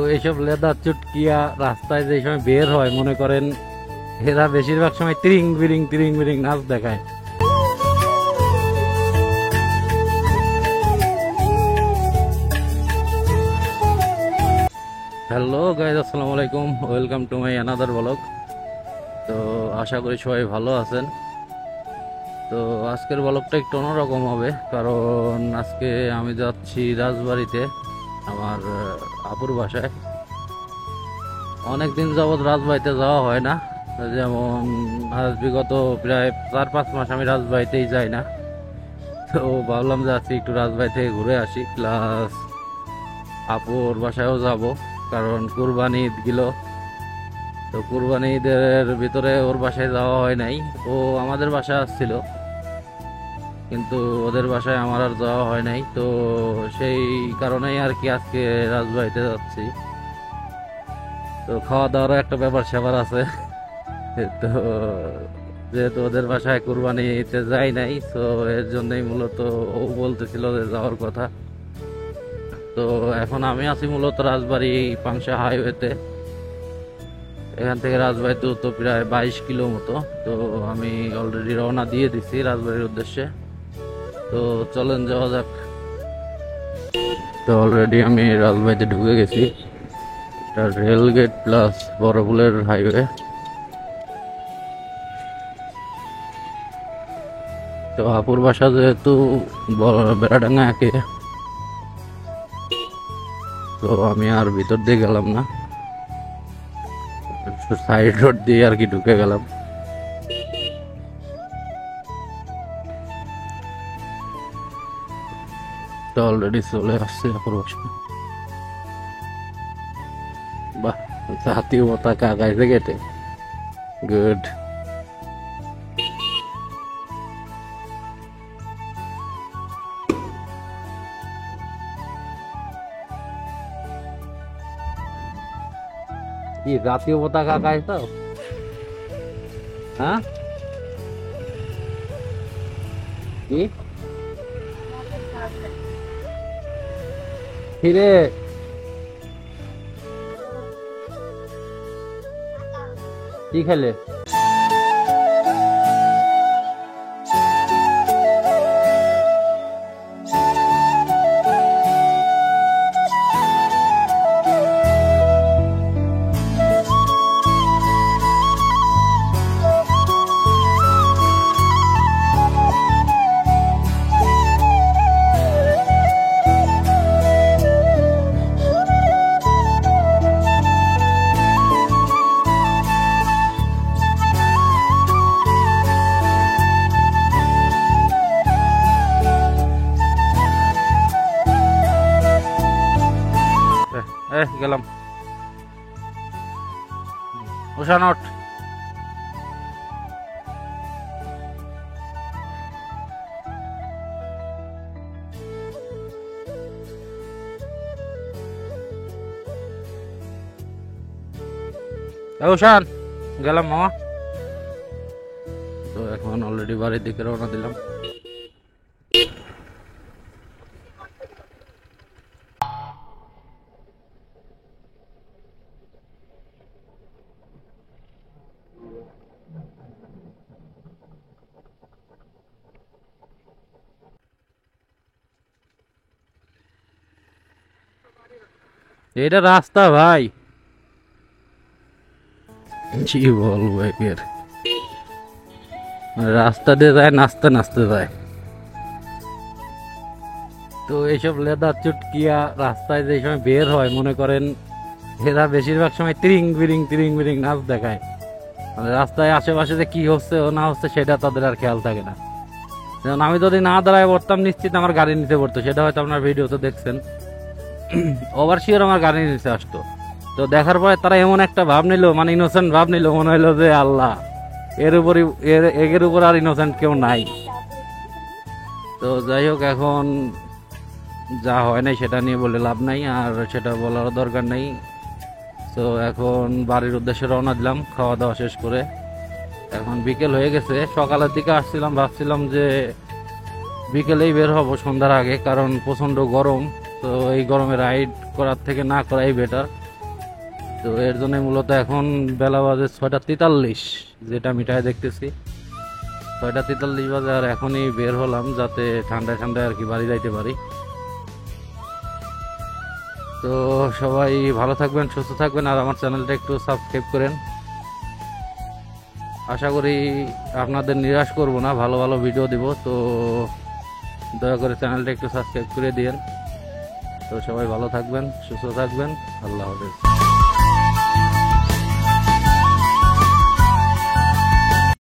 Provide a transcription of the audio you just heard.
তো এইসব লেদার চুটকিয়া রাস্তায় যে সময় বের হয় মনে করেন এরা বেশিরভাগ সময় তিরিং বিরিং নাচ দেখায়। হ্যালো গাইজ, আসসালামু আলাইকুম, welcome to my another blog. তো আশা করি সবাই ভালো আছেন। তো আজকের ব্লগটা একটু অন্যরকম হবে, কারণ আজকে আমি যাচ্ছি রাজবাড়িতে, আমার আপুর বাসায়। অনেকদিন যাবৎ রাজবাড়িতে যাওয়া হয় না, যেমন আজ বিগত প্রায় 4-5 মাস আমি রাজবাড়িতেই যাই না। তো ভাবলাম যে আজকে একটু রাজবাড়ি থেকে ঘুরে আসি, প্লাস আপুর বাসায়ও যাব, কারণ কুরবানি ঈদ গেল। তো কুরবানি ঈদের ভিতরে ওর বাসায় যাওয়া হয় নাই। ও আমাদের বাসায় আসছিল, কিন্তু ওদের বাসায় আমার আর যাওয়া হয় নাই। তো সেই কারণেই আর কি আজকে রাজবাড়িতে যাচ্ছি। তো খাওয়া দাওয়ারও একটা ব্যাপার স্যাপার আছে। তো যেহেতু ওদের বাসায় কুরবানিতে যাই নাই, তো এর জন্যই মূলত ও বলতেছিল যে যাওয়ার কথা। তো এখন আমি আছি মূলত রাজবাড়ি পাংশা হাইওয়েতে। এখান থেকে রাজবাড়ি তো প্রায় 22 কিলো মতো। তো আমি অলরেডি রওনা দিয়ে দিছি রাজবাড়ির উদ্দেশ্যে। তো চলেন যাওয়া যাক। তো অলরেডি আমি রাজবাড়িতে ঢুকে গেছি। এটা রেল গেট প্লাস বড়পুলের হাইওয়ে। তো আপুর বাসা যেহেতু বেড়াডাঙ্গা একে, তো আমি আর ভিতর দিয়ে গেলাম না, সাইড রোড দিয়ে আর কি ঢুকে গেলাম। তো অলরেডি চলে আসছে আপুর বাসা। বাহ, জাতীয় পতাকা আকাশে গেটে, গুড। কি জাতীয় পতাকা আকাশ তো? হ্যাঁ, কি ফিরে কি খেলে? গেলাম উষানট। উষান গেলাম মামা। তো এখন অলরেডি বাড়ির দিকে রওনা দিলাম। এটা রাস্তা ভাই, কি বলবো, এর রাস্তা দিয়ে যায়, নাচতে নাচতে যায়। তো এইসব লেদার চুটকিয়া রাস্তায় যে সময় বের হয় মনে করেন এরা বেশিরভাগ সময় তিরিং বিরিং নাচ দেখায়। মানে রাস্তায় আশেপাশে যে কি হচ্ছে ও না হচ্ছে সেটা তাদের আর খেয়াল থাকে না। যেমন আমি যদি না দাঁড়ায় পড়তাম, নিশ্চিত আমার গাড়ি নিতে পড়তো, সেটা হয়তো আপনার ভিডিওতে দেখছেন। ওভার শিওর আমার গাড়ি নিতে আসতো। তো দেখার পরে তারা এমন একটা ভাব নিল, মানে ইনোসেন্ট ভাব নিল, মনে হইলো যে আল্লাহ এর উপর আর ইনোসেন্ট কেউ নাই। তো যাই হোক, এখন যা হয় নাই সেটা নিয়ে বলে লাভ নাই, আর সেটা বলার দরকার নেই। তো এখন বাড়ির উদ্দেশ্যে রওনা দিলাম খাওয়া দাওয়া শেষ করে। এখন বিকেল হয়ে গেছে, সকালের দিকে আসছিলাম, ভাবছিলাম যে বিকেলেই বের হব সন্ধ্যার আগে, কারণ প্রচণ্ড গরম। তো এই গরমে রাইড করার থেকে না করাই বেটার। তো এর জন্য মূলত এখন বেলা বাজে 6:43, যেটা মিটায় দেখতেছি 6:43 বাজে, আর এখনই বের হলাম যাতে ঠান্ডায় ঠান্ডায় আর কি বাড়ি যাইতে পারি। তো সবাই ভালো থাকবেন, সুস্থ থাকবেন, আর আমার চ্যানেলটা একটু সাবস্ক্রাইব করেন। আশা করি আপনাদের নিরাশ করব না, ভালো ভালো ভিডিও দিব। তো দয়া করে চ্যানেলটা একটু সাবস্ক্রাইব করে দিয়েন। তো সবাই ভালো থাকবেন, সুস্থ থাকবেন, আল্লাহ হাফেজ।